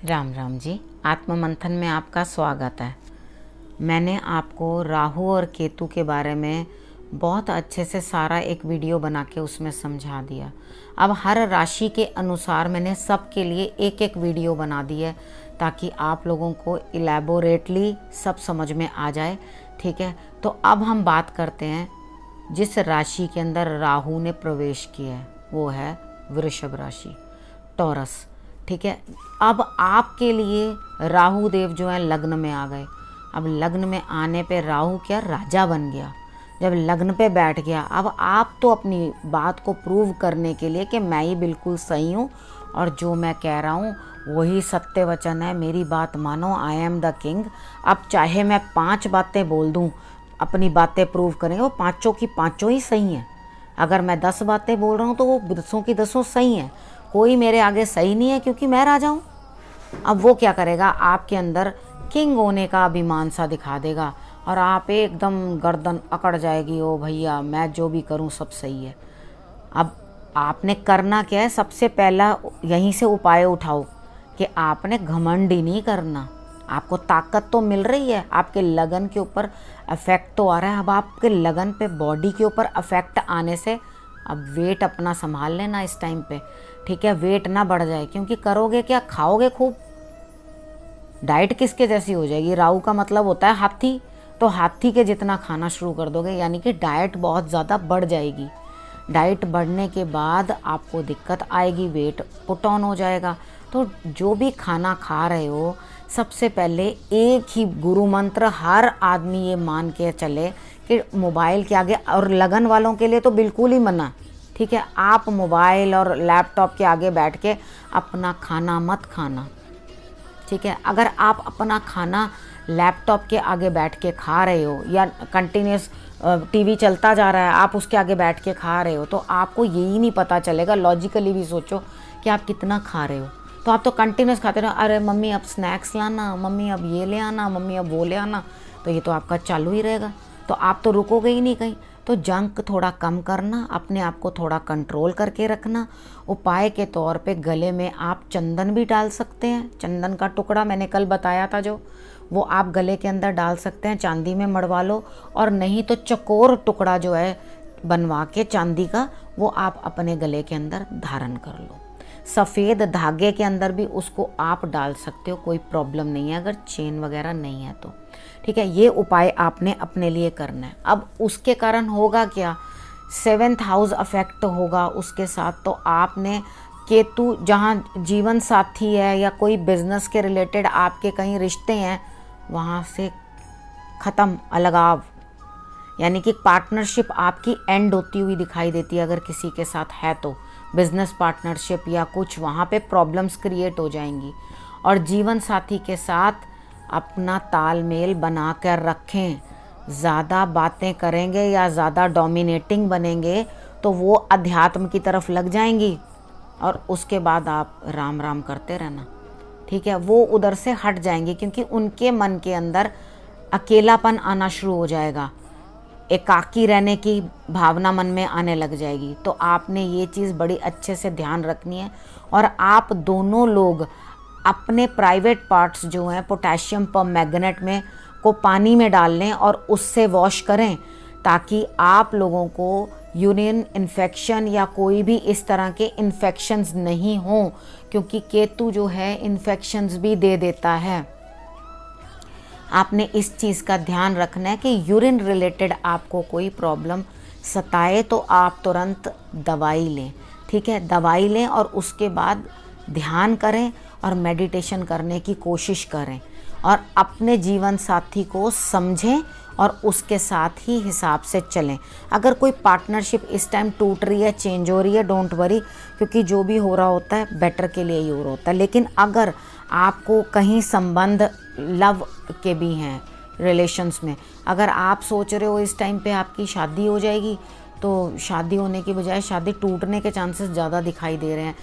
राम राम जी। आत्म मंथन में आपका स्वागत है। मैंने आपको राहु और केतु के बारे में बहुत अच्छे से सारा एक वीडियो बना के उसमें समझा दिया। अब हर राशि के अनुसार मैंने सब के लिए एक एक वीडियो बना दी है ताकि आप लोगों को इलेबोरेटली सब समझ में आ जाए। ठीक है, तो अब हम बात करते हैं जिस राशि के अंदर राहु ने प्रवेश किया है, वो है वृषभ राशि, टॉरस। ठीक है, अब आपके लिए राहु देव जो है लग्न में आ गए। अब लग्न में आने पे राहु क्या राजा बन गया, जब लग्न पे बैठ गया। अब आप तो अपनी बात को प्रूव करने के लिए कि मैं ही बिल्कुल सही हूँ और जो मैं कह रहा हूँ वही सत्य वचन है, मेरी बात मानो, आई एम द किंग। अब चाहे मैं 5 बातें बोल दूँ, अपनी बातें प्रूव करेंगे, वो पाँचों की पाँचों ही सही हैं। अगर मैं 10 बातें बोल रहा हूँ तो वो 10 की 10 सही हैं। कोई मेरे आगे सही नहीं है क्योंकि मैं राजा हूँ। अब वो क्या करेगा, आपके अंदर किंग होने का अभिमान सा दिखा देगा और आप एकदम गर्दन अकड़ जाएगी, ओ भैया मैं जो भी करूँ सब सही है। अब आपने करना क्या है, सबसे पहला यहीं से उपाय उठाओ कि आपने घमंड ही नहीं करना। आपको ताकत तो मिल रही है, आपके लगन के ऊपर अफेक्ट तो आ रहा है। अब आपके लगन पे, बॉडी के ऊपर अफेक्ट आने से अब वेट अपना संभाल लेना इस टाइम पे। ठीक है, वेट ना बढ़ जाए, क्योंकि करोगे क्या, खाओगे खूब, डाइट किसके जैसी हो जाएगी। राहु का मतलब होता है हाथी, तो हाथी के जितना खाना शुरू कर दोगे, यानी कि डाइट बहुत ज़्यादा बढ़ जाएगी। डाइट बढ़ने के बाद आपको दिक्कत आएगी, वेट पुट ऑन हो जाएगा। तो जो भी खाना खा रहे हो, सबसे पहले एक ही गुरु मंत्र हर आदमी ये मान के चले कि मोबाइल के आगे, और लगन वालों के लिए तो बिल्कुल ही मना। ठीक है, आप मोबाइल और लैपटॉप के आगे बैठ के अपना खाना मत खाना। ठीक है, अगर आप अपना खाना लैपटॉप के आगे बैठ के खा रहे हो या कंटिन्यूस टीवी चलता जा रहा है, आप उसके आगे बैठ के खा रहे हो, तो आपको यही नहीं पता चलेगा। लॉजिकली भी सोचो कि आप कितना खा रहे हो। तो आप तो कंटिन्यूस खाते रहो, अरे मम्मी अब स्नैक्स लाना, मम्मी अब ये ले आना, मम्मी अब वो ले आना, तो ये तो आपका चालू ही रहेगा। तो आप तो रुकोगे ही नहीं कहीं। तो जंक थोड़ा कम करना, अपने आप को थोड़ा कंट्रोल करके रखना। उपाय के तौर पे गले में आप चंदन भी डाल सकते हैं। चंदन का टुकड़ा मैंने कल बताया था जो, वो आप गले के अंदर डाल सकते हैं, चांदी में मड़वा लो। और नहीं तो चकोर टुकड़ा जो है बनवा के चांदी का, वो आप अपने गले के अंदर धारण कर लो। सफ़ेद धागे के अंदर भी उसको आप डाल सकते हो, कोई प्रॉब्लम नहीं है अगर चेन वगैरह नहीं है तो। ठीक है, ये उपाय आपने अपने लिए करना है। अब उसके कारण होगा क्या, 7th हाउस अफेक्ट होगा उसके साथ। तो आपने केतु जहाँ जीवन साथी है या कोई बिजनेस के रिलेटेड आपके कहीं रिश्ते हैं, वहाँ से ख़त्म, अलगाव, यानी कि पार्टनरशिप आपकी एंड होती हुई दिखाई देती है। अगर किसी के साथ है तो बिजनेस पार्टनरशिप या कुछ, वहाँ पे प्रॉब्लम्स क्रिएट हो जाएंगी। और जीवन साथी के साथ अपना तालमेल बना कर रखें। ज़्यादा बातें करेंगे या ज़्यादा डोमिनेटिंग बनेंगे तो वो अध्यात्म की तरफ लग जाएंगी और उसके बाद आप राम राम करते रहना। ठीक है, वो उधर से हट जाएंगे क्योंकि उनके मन के अंदर अकेलापन आना शुरू हो जाएगा, एकाकी रहने की भावना मन में आने लग जाएगी। तो आपने ये चीज़ बड़ी अच्छे से ध्यान रखनी है। और आप दोनों लोग अपने प्राइवेट पार्ट्स जो हैं पोटेशियम परमैंगनेट में को पानी में डाल लें और उससे वॉश करें, ताकि आप लोगों को यूरिन इन्फेक्शन या कोई भी इस तरह के इन्फेक्शंस नहीं हों, क्योंकि केतु जो है इन्फेक्शंस भी दे देता है। आपने इस चीज़ का ध्यान रखना है कि यूरिन रिलेटेड आपको कोई प्रॉब्लम सताए तो आप तुरंत दवाई लें। ठीक है, दवाई लें और उसके बाद ध्यान करें और मेडिटेशन करने की कोशिश करें और अपने जीवन साथी को समझें और उसके साथ ही हिसाब से चलें। अगर कोई पार्टनरशिप इस टाइम टूट रही है, चेंज हो रही है, डोंट वरी, क्योंकि जो भी हो रहा होता है बेटर के लिए ही हो रहा होता है। लेकिन अगर आपको कहीं संबंध लव के भी हैं, रिलेशंस में, अगर आप सोच रहे हो इस टाइम पे आपकी शादी हो जाएगी, तो शादी होने की बजाय शादी टूटने के चांसेस ज़्यादा दिखाई दे रहे हैं।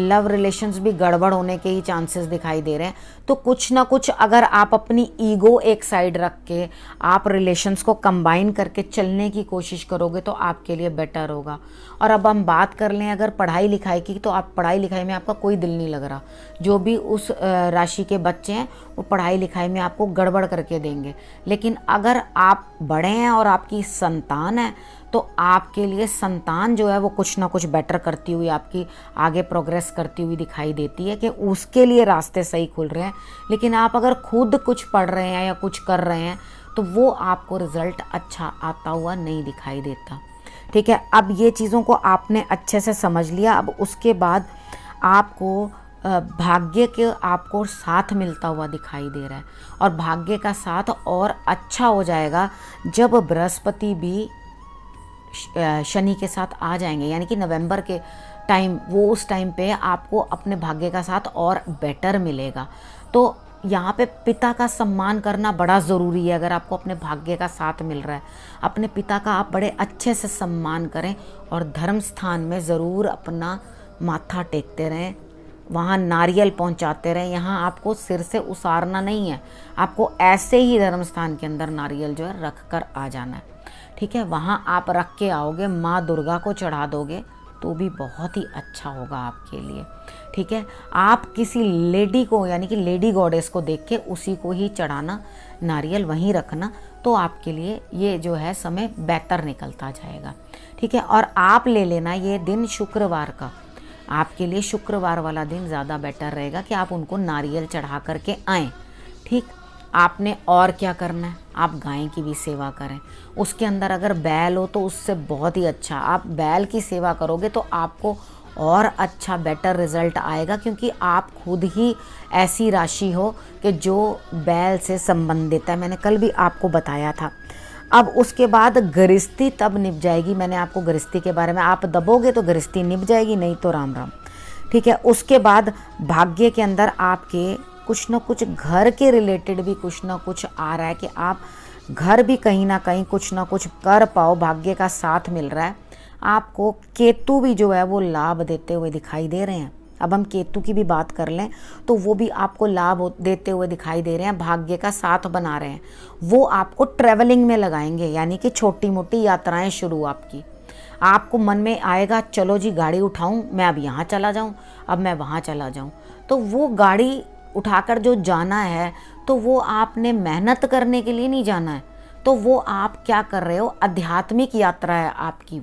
लव रिलेशंस भी गड़बड़ होने के ही चांसेस दिखाई दे रहे हैं। तो कुछ ना कुछ अगर आप अपनी ईगो एक साइड रख के आप रिलेशंस को कंबाइन करके चलने की कोशिश करोगे तो आपके लिए बेटर होगा। और अब हम बात कर लें अगर पढ़ाई लिखाई की, तो आप पढ़ाई लिखाई में आपका कोई दिल नहीं लग रहा। जो भी उस राशि के बच्चे हैं वो पढ़ाई लिखाई में आपको गड़बड़ करके देंगे। लेकिन अगर आप बड़े हैं और आपकी संतान है तो आपके लिए संतान जो है वो कुछ ना कुछ बेटर करती हुई आपकी आगे प्रोग्रेस करती हुई दिखाई देती है कि उसके लिए रास्ते सही खुल रहे हैं। लेकिन आप अगर खुद कुछ पढ़ रहे हैं या कुछ कर रहे हैं तो वो आपको रिजल्ट अच्छा आता हुआ नहीं दिखाई देता। ठीक है, अब ये चीज़ों को आपने अच्छे से समझ लिया। अब उसके बाद आपको भाग्य के आपको साथ मिलता हुआ दिखाई दे रहा है। और भाग्य का साथ और अच्छा हो जाएगा जब बृहस्पति भी शनि के साथ आ जाएंगे, यानी कि नवंबर के टाइम, वो उस टाइम पे आपको अपने भाग्य का साथ और बेटर मिलेगा। तो यहाँ पे पिता का सम्मान करना बड़ा ज़रूरी है। अगर आपको अपने भाग्य का साथ मिल रहा है, अपने पिता का आप बड़े अच्छे से सम्मान करें और धर्म स्थान में ज़रूर अपना माथा टेकते रहें, वहाँ नारियल पहुँचाते रहें। यहाँ आपको सिर से उसारना नहीं है, आपको ऐसे ही धर्म स्थान के अंदर नारियल जो है रख कर आ जाना है। ठीक है, वहाँ आप रख के आओगे, माँ दुर्गा को चढ़ा दोगे तो भी बहुत ही अच्छा होगा आपके लिए। ठीक है, आप किसी लेडी को यानी कि लेडी गॉडेस को देख के उसी को ही चढ़ाना, नारियल वहीं रखना, तो आपके लिए ये जो है समय बेहतर निकलता जाएगा। ठीक है, और आप ले लेना ये दिन शुक्रवार का, आपके लिए शुक्रवार वाला दिन ज़्यादा बेटर रहेगा कि आप उनको नारियल चढ़ा करके आएँ। ठीक, आपने और क्या करना है, आप गाय की भी सेवा करें। उसके अंदर अगर बैल हो तो उससे बहुत ही अच्छा, आप बैल की सेवा करोगे तो आपको और अच्छा बेटर रिजल्ट आएगा, क्योंकि आप खुद ही ऐसी राशि हो कि जो बैल से संबंधित है। मैंने कल भी आपको बताया था। अब उसके बाद गृहस्थी तब निभ जाएगी। मैंने आपको गृहस्थी के बारे में, आप दबोगे तो गृहस्थी निभ जाएगी, नहीं तो राम राम। ठीक है, उसके बाद भाग्य के अंदर आपके कुछ ना कुछ घर के रिलेटेड भी कुछ ना कुछ आ रहा है कि आप घर भी कहीं ना कहीं कुछ ना कुछ कर पाओ, भाग्य का साथ मिल रहा है आपको। केतु भी जो है वो लाभ देते हुए दिखाई दे रहे हैं। अब हम केतु की भी बात कर लें तो वो भी आपको लाभ देते हुए दिखाई दे रहे हैं, भाग्य का साथ बना रहे हैं। वो आपको ट्रैवलिंग में लगाएंगे, यानी कि छोटी मोटी यात्राएं शुरू आपकी। आपको मन में आएगा चलो जी गाड़ी उठाऊं, मैं अब यहाँ चला जाऊं, अब मैं वहाँ चला जाऊं। तो वो गाड़ी उठाकर जो जाना है तो वो आपने मेहनत करने के लिए नहीं जाना है, तो वो आप क्या कर रहे हो, आध्यात्मिक यात्रा है आपकी।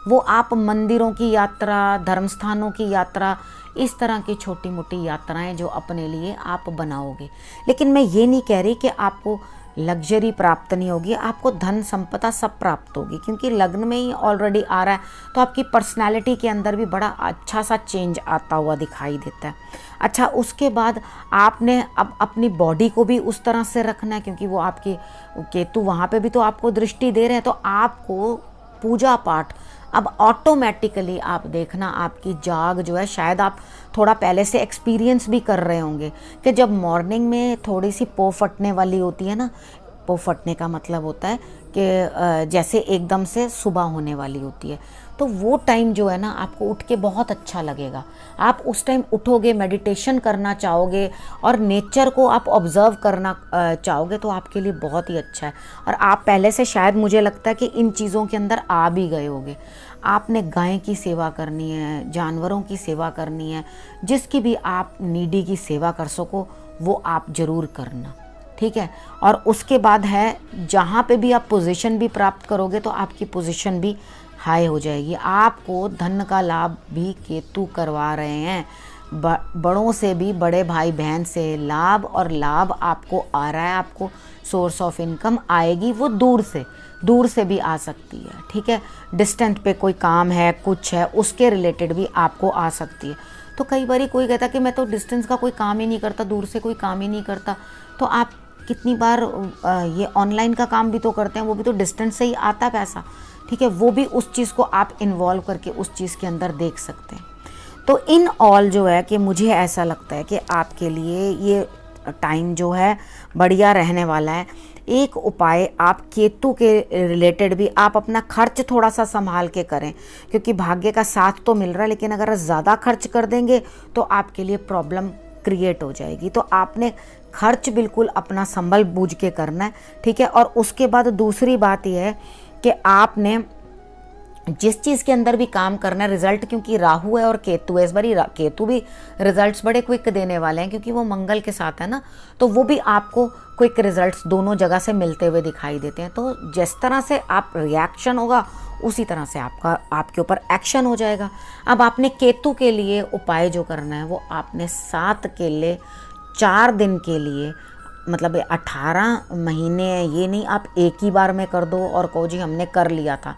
वो आप मंदिरों की यात्रा, धर्म स्थानों की यात्रा, इस तरह की छोटी मोटी यात्राएं जो अपने लिए आप बनाओगे। लेकिन मैं ये नहीं कह रही कि आपको लग्जरी प्राप्त नहीं होगी, आपको धन संपदा सब प्राप्त होगी, क्योंकि लग्न में ही ऑलरेडी आ रहा है। तो आपकी पर्सनैलिटी के अंदर भी बड़ा अच्छा सा चेंज आता हुआ दिखाई देता है। अच्छा, उसके बाद आपने अब अपनी बॉडी को भी उस तरह से रखना है, क्योंकि वो आपकी केतु वहाँ पे भी तो आपको दृष्टि दे रहे हैं। तो आपको पूजा पाठ अब ऑटोमेटिकली आप देखना, आपकी जाग जो है, शायद आप थोड़ा पहले से एक्सपीरियंस भी कर रहे होंगे कि जब मॉर्निंग में थोड़ी सी पो फटने वाली होती है ना, पो फटने का मतलब होता है कि जैसे एकदम से सुबह होने वाली होती है, तो वो टाइम जो है ना आपको उठ के बहुत अच्छा लगेगा। आप उस टाइम उठोगे, मेडिटेशन करना चाहोगे और नेचर को आप ऑब्जर्व करना चाहोगे, तो आपके लिए बहुत ही अच्छा है। और आप पहले से शायद मुझे लगता है कि इन चीज़ों के अंदर आ भी गए होगे। आपने गाय की सेवा करनी है, जानवरों की सेवा करनी है, जिसकी भी आप नीडी की सेवा कर सको वो आप ज़रूर करना। ठीक है, और उसके बाद है जहाँ पे भी आप पोजीशन भी प्राप्त करोगे तो आपकी पोजीशन भी हाई हो जाएगी। आपको धन का लाभ भी केतु करवा रहे हैं, बड़ों से भी, बड़े भाई बहन से लाभ, और लाभ आपको आ रहा है। आपको सोर्स ऑफ इनकम आएगी, वो दूर से भी आ सकती है। ठीक है, डिस्टेंट पे कोई काम है, कुछ है, उसके रिलेटेड भी आपको आ सकती है। तो कई बार कोई कहता कि मैं तो डिस्टेंस का कोई काम ही नहीं करता, दूर से कोई काम ही नहीं करता, तो आप कितनी बार ये ऑनलाइन का काम भी तो करते हैं, वो भी तो डिस्टेंस से ही आता है पैसा। ठीक है, वो भी उस चीज़ को आप इन्वॉल्व करके उस चीज़ के अंदर देख सकते हैं। तो इन ऑल जो है कि मुझे ऐसा लगता है कि आपके लिए ये टाइम जो है बढ़िया रहने वाला है। एक उपाय आप केतु के रिलेटेड भी आप अपना खर्च थोड़ा सा संभाल के करें, क्योंकि भाग्य का साथ तो मिल रहा है, लेकिन अगर ज़्यादा खर्च कर देंगे तो आपके लिए प्रॉब्लम क्रिएट हो जाएगी। तो आपने खर्च बिल्कुल अपना संभल बूझ के करना है, ठीक है। और उसके बाद दूसरी बात यह है कि आपने जिस चीज़ के अंदर भी काम करना है रिजल्ट, क्योंकि राहु है और केतु है, इस बारी केतु भी रिजल्ट्स बड़े क्विक देने वाले हैं क्योंकि वो मंगल के साथ है ना, तो वो भी आपको क्विक रिजल्ट्स दोनों जगह से मिलते हुए दिखाई देते हैं। तो जिस तरह से आप रिएक्शन होगा उसी तरह से आपके ऊपर एक्शन हो जाएगा। अब आपने केतु के लिए उपाय जो करना है वो आपने 7 केले 4 दिन के लिए, मतलब 18 महीने है ये नहीं आप एक ही बार में कर दो और कहो जी हमने कर लिया था।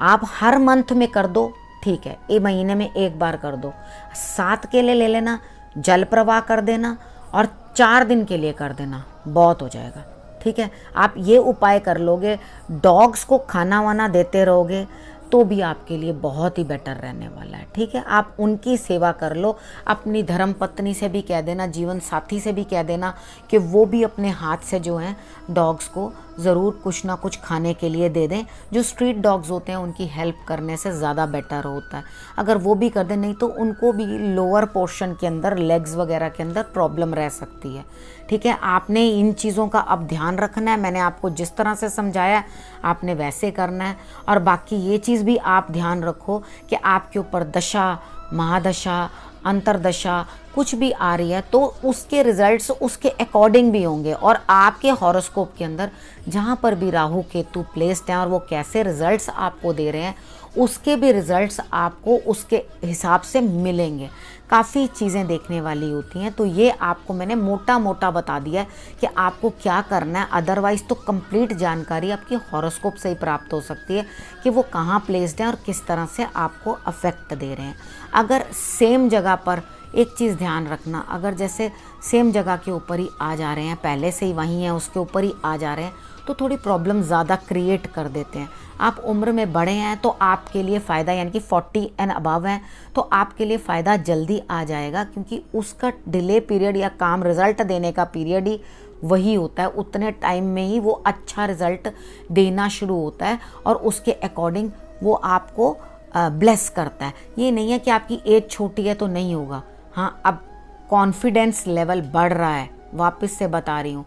आप हर मंथ में कर दो, ठीक है, एक महीने में एक बार कर दो। 7 केले ले लेना, जल प्रवाह कर देना और 4 दिन के लिए कर देना, बहुत हो जाएगा, ठीक है। आप ये उपाय कर लोगे, डॉग्स को खाना वाना देते रहोगे तो भी आपके लिए बहुत ही बेटर रहने वाला है, ठीक है। आप उनकी सेवा कर लो, अपनी धर्म पत्नी से भी कह देना, जीवन साथी से भी कह देना कि वो भी अपने हाथ से जो है डॉग्स को ज़रूर कुछ ना कुछ खाने के लिए दे दें। जो स्ट्रीट डॉग्स होते हैं उनकी हेल्प करने से ज़्यादा बेटर होता है अगर वो भी कर दें, नहीं तो उनको भी लोअर पोर्शन के अंदर लेग्स वगैरह के अंदर प्रॉब्लम रह सकती है, ठीक है। आपने इन चीज़ों का अब ध्यान रखना है, मैंने आपको जिस तरह से समझाया आपने वैसे करना है। और बाकी ये चीज़ भी आप ध्यान रखो कि आपके ऊपर दशा, महादशा, अंतरदशा कुछ भी आ रही है तो उसके रिजल्ट्स उसके अकॉर्डिंग भी होंगे, और आपके हॉरोस्कोप के अंदर जहाँ पर भी राहु केतु प्लेस्ड हैं और वो कैसे रिजल्ट्स आपको दे रहे हैं उसके भी रिजल्ट्स आपको उसके हिसाब से मिलेंगे। काफ़ी चीज़ें देखने वाली होती हैं, तो ये आपको मैंने मोटा मोटा बता दिया है कि आपको क्या करना है। अदरवाइज़ तो कंप्लीट जानकारी आपकी हॉरोस्कोप से ही प्राप्त हो सकती है कि वो कहाँ प्लेस्ड हैं और किस तरह से आपको अफेक्ट दे रहे हैं। अगर सेम जगह पर एक चीज़ ध्यान रखना, अगर जैसे सेम जगह के ऊपर ही आ जा रहे हैं, पहले से ही वहीं हैं उसके ऊपर ही आ जा रहे हैं, तो थोड़ी प्रॉब्लम ज़्यादा क्रिएट कर देते हैं। आप उम्र में बड़े हैं तो आपके लिए फ़ायदा, यानी कि 40 एंड अबव हैं तो आपके लिए फ़ायदा जल्दी आ जाएगा, क्योंकि उसका डिले पीरियड या काम रिज़ल्ट देने का पीरियड ही वही होता है। उतने टाइम में ही वो अच्छा रिज़ल्ट देना शुरू होता है और उसके अकॉर्डिंग वो आपको ब्लेस करता है। ये नहीं है कि आपकी एज छोटी है तो नहीं होगा। हाँ, अब कॉन्फिडेंस लेवल बढ़ रहा है, वापस से बता रही हूँ,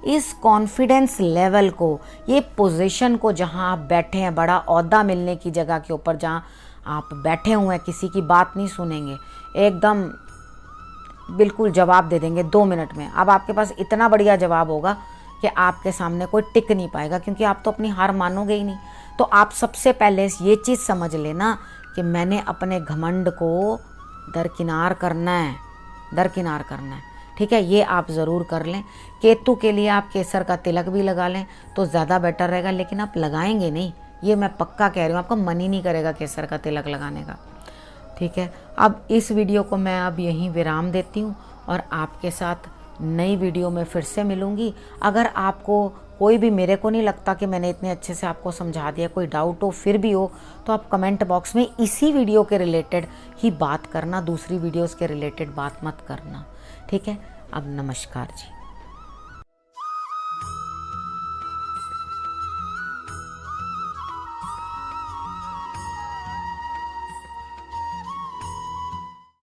इस कॉन्फिडेंस लेवल को, ये पोजीशन को जहाँ आप बैठे हैं, बड़ा ओहदा मिलने की जगह के ऊपर जहाँ आप बैठे हुए हैं, किसी की बात नहीं सुनेंगे, एकदम बिल्कुल जवाब दे देंगे 2 मिनट में। अब आपके पास इतना बढ़िया जवाब होगा कि आपके सामने कोई टिक नहीं पाएगा, क्योंकि आप तो अपनी हार मानोगे ही नहीं। तो आप सबसे पहले ये चीज़ समझ लेना कि मैंने अपने घमंड को दरकिनार करना है, दरकिनार करना है, ठीक है। ये आप ज़रूर कर लें। केतु के लिए आप केसर का तिलक भी लगा लें तो ज़्यादा बेटर रहेगा, लेकिन आप लगाएंगे नहीं, ये मैं पक्का कह रही हूँ, आपका मन ही नहीं करेगा केसर का तिलक लगाने का, ठीक है। अब इस वीडियो को मैं अब यहीं विराम देती हूँ और आपके साथ नई वीडियो में फिर से मिलूँगी। अगर आपको कोई भी, मेरे को नहीं लगता कि मैंने इतने अच्छे से आपको समझा दिया, कोई डाउट हो फिर भी हो तो आप कमेंट बॉक्स में इसी वीडियो के रिलेटेड ही बात करना, दूसरी वीडियोस के रिलेटेड बात मत करना, ठीक है। अब नमस्कार जी।